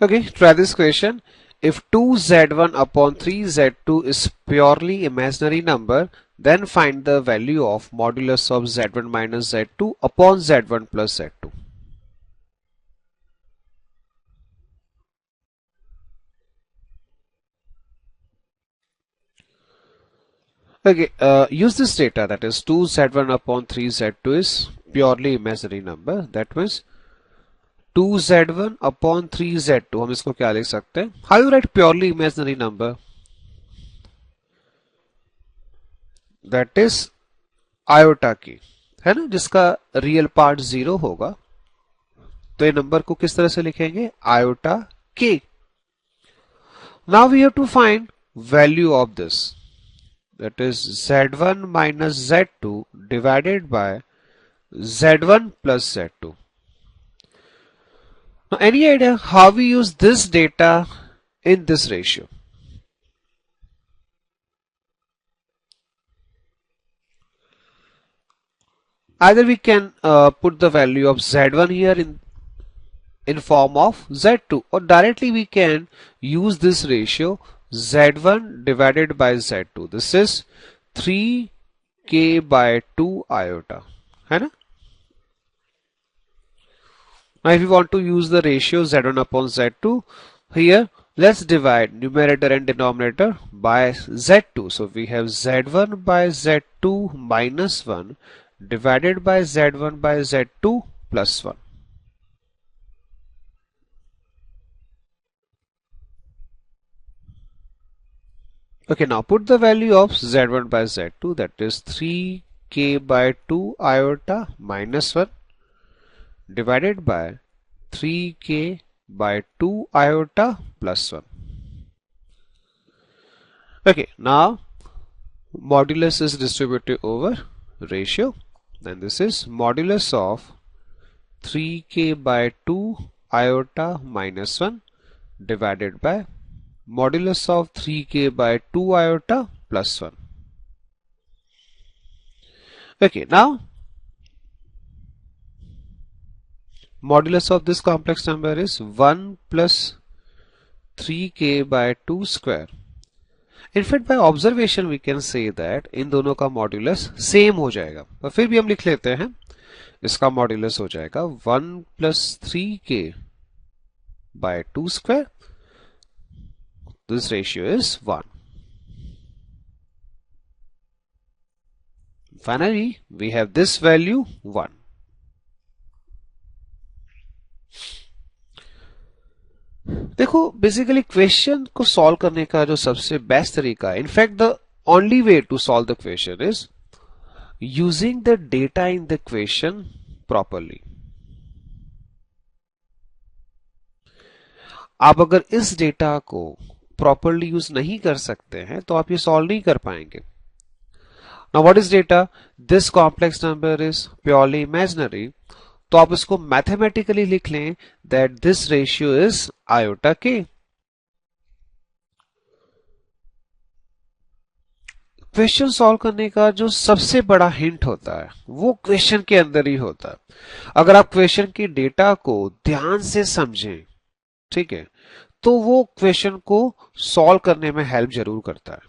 Okay, try this question. If 2z1 upon 3z2 is purely imaginary number, then find the value of modulus of z1 minus z2 upon z1 plus z2. Okay, use this data, that is 2z1 upon 3z2 is purely imaginary number. That means 2z1 upon 3z2, हम इसको क्या लिख सकते हैं? How you write purely imaginary number? That is iota की, है ना, जिसका रियल पार्ट 0 होगा, तो ये नंबर को किस तरह से लिखेंगे? Iota k. Now we have to find value of this, that is z1 minus z2 divided by z1 plus z2. Now, any idea how we use this data in this ratio? Either we can put the value of z1 here in form of z2, or directly we can use this ratio z1 divided by z2. This is 3k by 2 iota, है ना? Now if you want to use the ratio z1 upon z2, here let's divide numerator and denominator by z2. So we have z1 by z2 minus 1 divided by z1 by z2 plus 1. Okay, now put the value of z1 by z2, that is 3k by 2 iota minus 1 divided by 3k by 2 iota plus 1. Okay, now modulus is distributed over ratio, then this is modulus of 3k by 2 iota minus 1 divided by modulus of 3k by 2 iota plus 1. Okay, now modulus of this complex number is 1 plus 3k by 2 square. In fact, by observation we can say that इन दोनों का modulus same हो जाएगा, पर फिर भी हम लिख लेते हैं, इसका मॉड्यूलस हो जाएगा 1 plus 3k by 2 square. This ratio is 1. Finally, we have this value 1. देखो, बेसिकली क्वेश्चन को सॉल्व करने का जो सबसे बेस्ट तरीका है, in fact the only way to solve the question is using the data in the question properly. आप अगर इस डेटा को प्रॉपरली यूज नहीं कर सकते हैं तो आप ये सॉल्व नहीं कर पाएंगे. Now what is data? This complex number is purely imaginary, तो आप इसको मैथमेटिकली लिख लें that this ratio is iota के. क्वेश्चन सॉल्व करने का जो सबसे बड़ा हिंट होता है वो क्वेश्चन के अंदर ही होता है. अगर आप क्वेश्चन की डेटा को ध्यान से समझें, ठीक है, तो वो क्वेश्चन को सॉल्व करने में हेल्प जरूर करता है.